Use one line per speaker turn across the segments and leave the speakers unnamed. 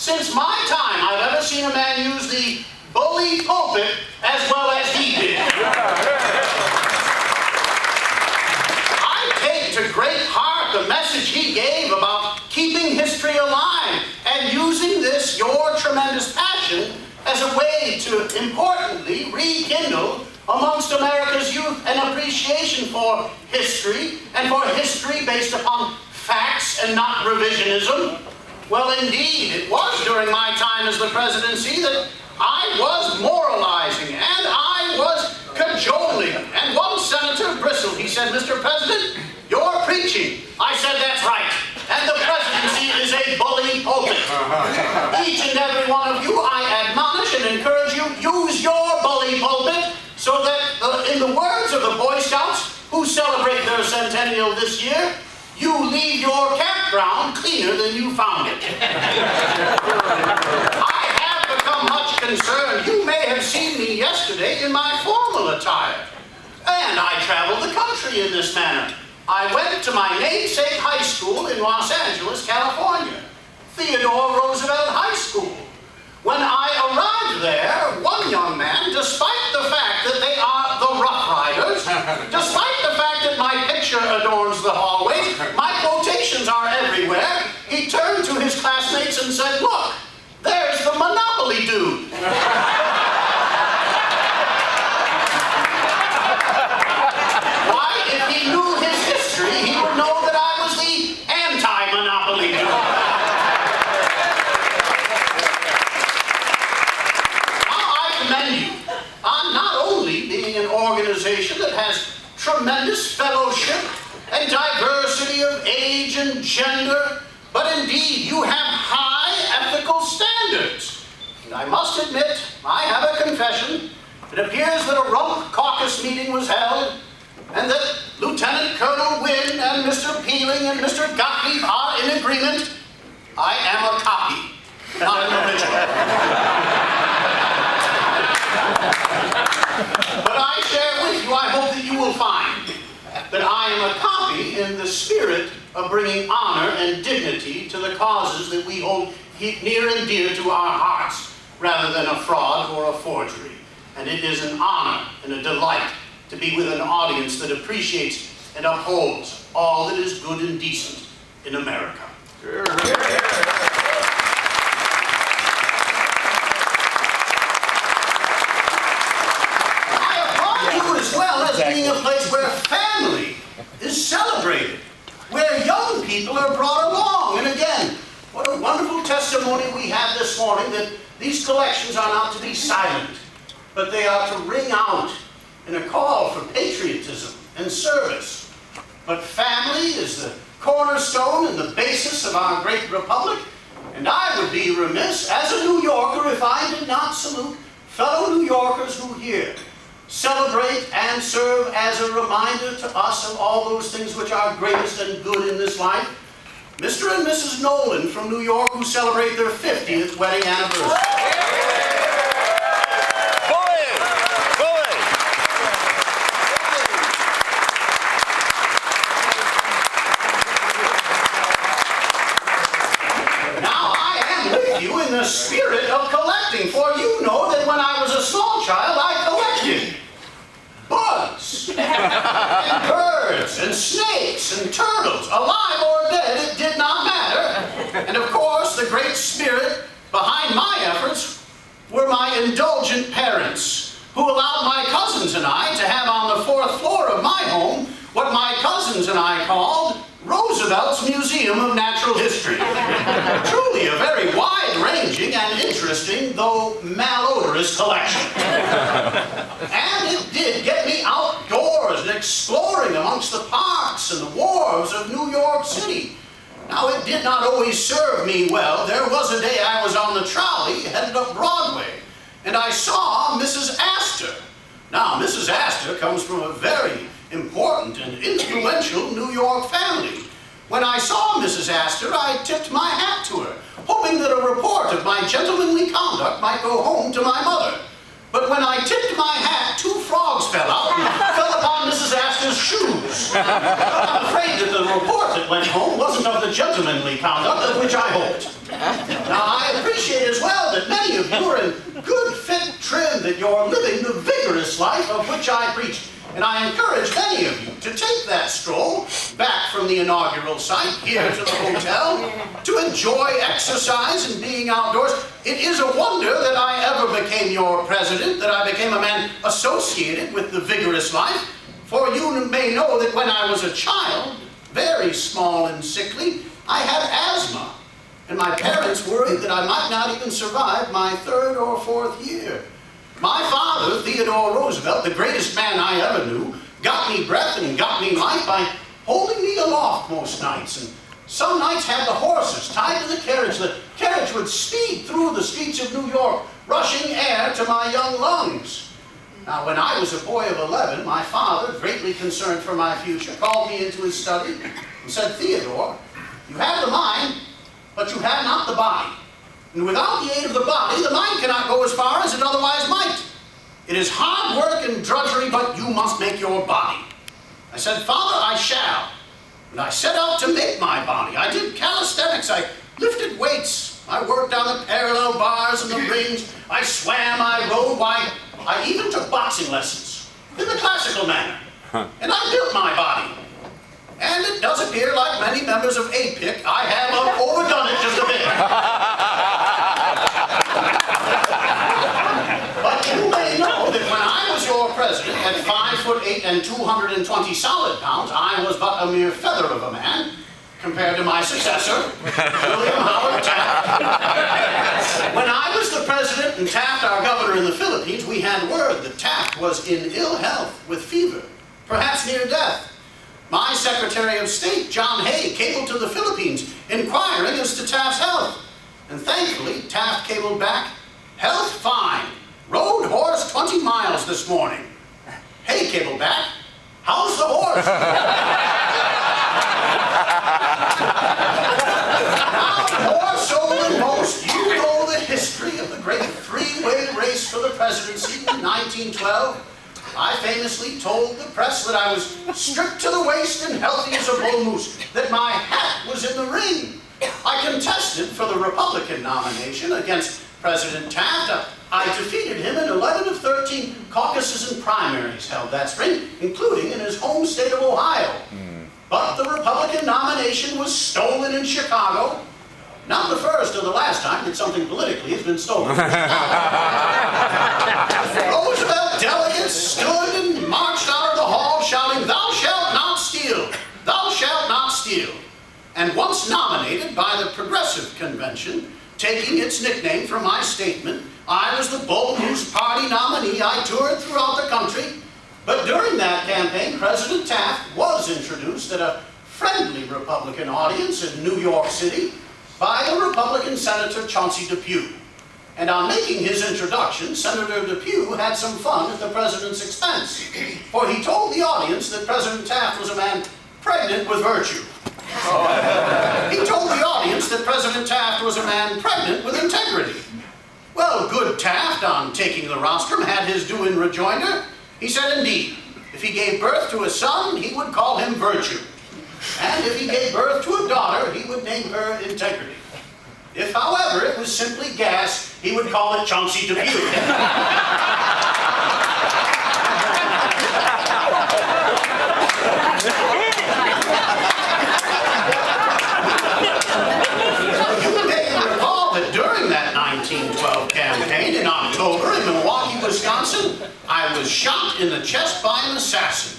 since my time, I've ever seen a man use the bully pulpit as well as he did. I take to great heart the message he gave about keeping history alive and using this, your tremendous passion, as a way to importantly rekindle amongst America's youth an appreciation for history, and for history based upon facts and not revisionism. Well, indeed, it was during my time as the presidency that I was moralizing and I was cajoling. And one senator bristled. He said, "Mr. President, you're preaching." I said, "That's right. And the presidency is a bully pulpit." Each and every one of you, I admonish and encourage you, use your bully pulpit so that, in the words of the Boy Scouts, who celebrate their centennial this year, you leave your campground cleaner than you found it. I have become much concerned. You may have seen me yesterday in my formal attire. And I traveled the country in this manner. I went to my namesake high school in Los Angeles, California, Theodore Roosevelt High School. When I arrived there, one young man, despite the fact that they are the Rough Riders, despite the fact that my picture adorns the hallways, my quotations are everywhere, he turned to his classmates and said, "Look, there's the Monopoly dude." Why? If he knew his history, he would know that I was the anti-Monopoly dude. On not only being an organization that has tremendous fellowship and diversity of age and gender, but indeed you have high ethical standards. And I must admit, I have a confession. It appears that a rump caucus meeting was held, and that Lieutenant Colonel Wynn and Mr. Peeling and Mr. Gottlieb are in agreement. I am a copy, not an original. But I share with you, I hope that you will find that I am a copy in the spirit of bringing honor and dignity to the causes that we hold near and dear to our hearts, rather than a fraud or a forgery. And it is an honor and a delight to be with an audience that appreciates and upholds all that is good and decent in America. As well as being a place where family is celebrated, where young people are brought along. And again, what a wonderful testimony we have this morning that these collections are not to be silent, but they are to ring out in a call for patriotism and service. But family is the cornerstone and the basis of our great republic, and I would be remiss as a New Yorker if I did not salute fellow New Yorkers who here celebrate and serve as a reminder to us of all those things which are greatest and good in this life. Mr. and Mrs. Nolan from New York, who celebrate their 50th wedding anniversary. Now I am with you in the spirit of collecting, for you know that when I was a small child I collected bugs, and birds, and snakes, and turtles, alive or dead, it did not matter. And of course, the great spirit behind my efforts were my indulgent parents, who allowed my cousins and I to have on the 4th floor of my home what my cousins and I called Roosevelt's Museum of Natural History. Truly a very wide-ranging and interesting, though malodorous collection. And it did get me outdoors and exploring amongst the parks and the wharves of New York City. Now, it did not always serve me well. There was a day I was on the trolley headed up Broadway, and I saw Mrs. Astor. Now, Mrs. Astor comes from a very important and influential New York family. When I saw Mrs. Astor, I tipped my hat to her, hoping that a report of my gentlemanly conduct might go home to my mother. But when I tipped my hat, 2 frogs fell out and fell upon Mrs. Astor's shoes. I'm afraid that the report that went home wasn't of the gentlemanly conduct of which I hoped. Now, I appreciate as well that many of you are in good, fit trim, that you're living the vigorous life of which I preach. And I encourage many of you to take that stroll back from the inaugural site here to the hotel to enjoy exercise and being outdoors. It is a wonder that I ever became your president, that I became a man associated with the vigorous life. For you may know that when I was a child, very small and sickly, I had asthma. And my parents worried that I might not even survive my 3rd or 4th year. My father, Theodore Roosevelt, the greatest man I ever knew, got me breath and got me life by holding me aloft most nights. And some nights had the horses tied to the carriage. The carriage would speed through the streets of New York, rushing air to my young lungs. Now, when I was a boy of 11, my father, greatly concerned for my future, called me into his study and said, "Theodore, you have the mind, but you have not the body. And without the aid of the body, the mind cannot go as far as it otherwise might. It is hard work and drudgery, but you must make your body." I said, "Father, I shall." And I set out to make my body. I did calisthenics. I lifted weights. I worked on the parallel bars and the rings. I swam, I rode. I even took boxing lessons in the classical manner. And I built my body. And it does appear, like many members of APIC, I have overdone it just a bit. But you may know that when I was your president, at 5'8" and 220 solid pounds, I was but a mere feather of a man compared to my successor, William Howard Taft. When I was the president and Taft our governor in the Philippines, we had word that Taft was in ill health with fever, perhaps near death. My Secretary of State, John Hay, cabled to the Philippines, inquiring as to Taft's health. And thankfully, Taft cabled back, "Health fine. Rode horse 20 miles this morning." Hay cabled back, "How's the horse?" Now, more so than most, you know the history of the great three-way race for the presidency in 1912. I famously told the press that I was stripped to the waist and healthy as a bull moose, that my hat was in the ring. I contested for the Republican nomination against President Taft. I defeated him in 11 of 13 caucuses and primaries held that spring, including in his home state of Ohio. But the Republican nomination was stolen in Chicago. Not the first or the last time that something politically has been stolen. Roosevelt delegates stood and marched out of the hall shouting, "Thou shalt not steal! Thou shalt not steal!" And once nominated by the Progressive Convention, taking its nickname from my statement, I was the Bull Moose Party nominee. I toured throughout the country. But during that campaign, President Taft was introduced at a friendly Republican audience in New York City by the Republican Senator Chauncey Depew. And on making his introduction, Senator Depew had some fun at the president's expense, for he told the audience that President Taft was a man pregnant with virtue. He told the audience that President Taft was a man pregnant with integrity. Well, good Taft, on taking the rostrum, had his due in rejoinder. He said, indeed, if he gave birth to a son, he would call him Virtue. And if he gave birth to a daughter, he would name her Integrity. If, however, it was simply gas, he would call it Chauncey Depew. You may recall that during that 1912 campaign in October in Milwaukee, Wisconsin, I was shot in the chest by an assassin.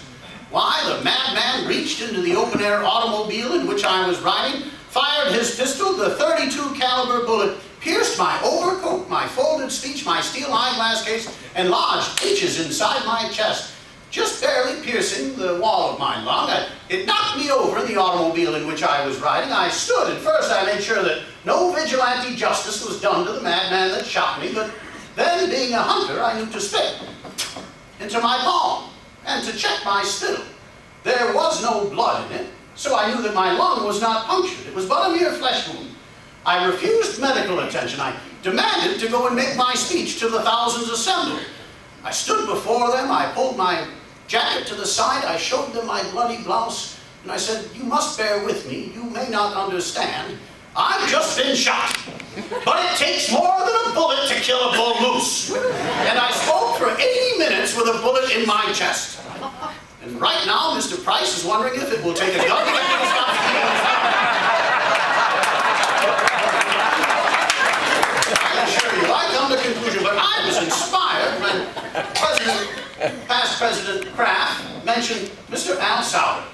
Why, the madman reached into the open-air automobile in which I was riding, fired his pistol, the .32 caliber bullet pierced my overcoat, my folded speech, my steel eyeglass case, and lodged inches inside my chest, just barely piercing the wall of my lung. It knocked me over in the automobile in which I was riding. I stood, and first I made sure that no vigilante justice was done to the madman that shot me, but then, being a hunter, I knew to spit into my palm and to check my spittle. There was no blood in it, so I knew that my lung was not punctured. It was but a mere flesh wound. I refused medical attention. I demanded to go and make my speech to the thousands assembled. I stood before them. I pulled my jacket to the side. I showed them my bloody blouse, and I said, you must bear with me. You may not understand. I've just been shot. But it takes more than a bullet to kill a bull moose. And I spoke for 80 minutes with a bullet in my chest. And right now, Mr. Price is wondering if it will take a gun to get me to stop shooting. I assure you, I come to the conclusion, but I was inspired when past President Kraft mentioned Mr. Al Souder,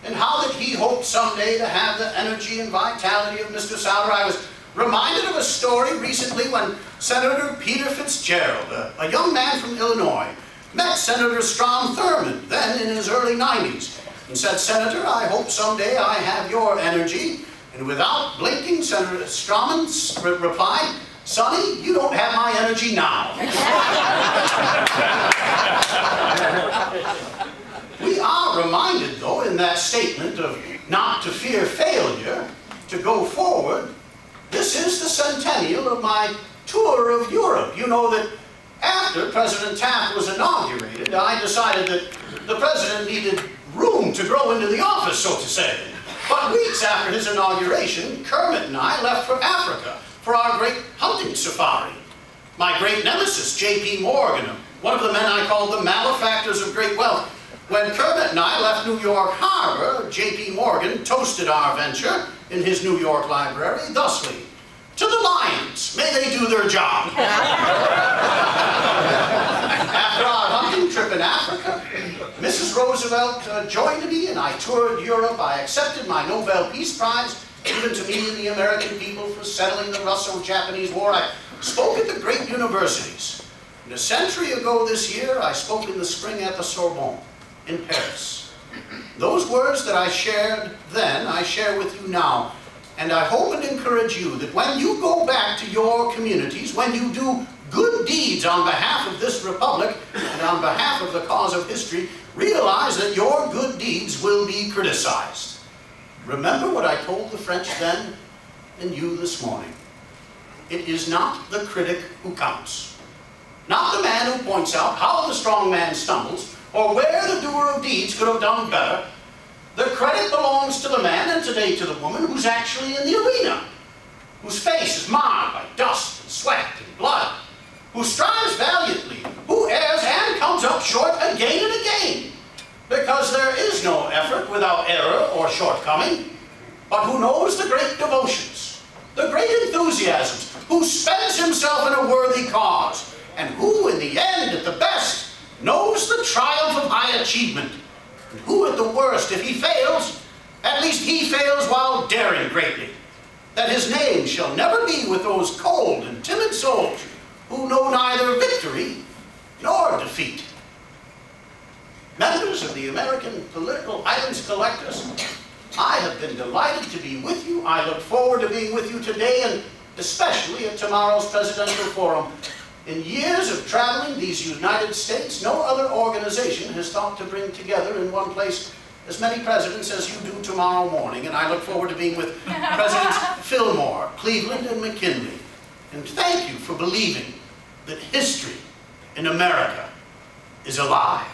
and how that he hoped someday to have the energy and vitality of Mr. Souder. I was reminded of a story recently when Senator Peter Fitzgerald, a young man from Illinois, met Senator Strom Thurmond, then in his early 90s, and said, "Senator, I hope someday I have your energy." And without blinking, Senator Strom replied, "Sonny, you don't have my energy now." We are reminded, though, in that statement of not to fear failure, to go forward. This is the centennial of my tour of Europe. You know that after President Taft was inaugurated, I decided that the president needed room to grow into the office, so to say. But weeks after his inauguration, Kermit and I left for Africa for our great hunting safari. My great nemesis, J.P. Morgan, one of the men I called the malefactors of great wealth. When Kermit and I left New York Harbor, J.P. Morgan toasted our venture in his New York library thusly: "To the lions, may they do their job." After our hunting trip in Africa, Mrs. Roosevelt joined me and I toured Europe. I accepted my Nobel Peace Prize, given to me and the American people for settling the Russo-Japanese War. I spoke at the great universities. And a century ago this year, I spoke in the spring at the Sorbonne in Paris. Those words that I shared then, I share with you now. And I hope and encourage you that when you go back to your communities, when you do good deeds on behalf of this republic and on behalf of the cause of history, realize that your good deeds will be criticized. Remember what I told the French then and you this morning. It is not the critic who counts. Not the man who points out how the strong man stumbles or where the doer of deeds could have done better. The credit belongs to the man, and today to the woman, who's actually in the arena, whose face is marred by dust and sweat and blood, who strives valiantly, who errs and comes up short again and again, because there is no effort without error or shortcoming, but who knows the great devotions, the great enthusiasms, who spends himself in a worthy cause, and who, in the end, at the best, knows the triumph of high achievement. And who, at the worst, if he fails, at least he fails while daring greatly, that his name shall never be with those cold and timid souls who know neither victory nor defeat. Members of the American Political Items Collectors, I have been delighted to be with you. I look forward to being with you today and especially at tomorrow's Presidential Forum. In years of traveling these United States, no other organization has thought to bring together in one place as many presidents as you do tomorrow morning. And I look forward to being with Presidents Fillmore, Cleveland, and McKinley. And thank you for believing that history in America is alive.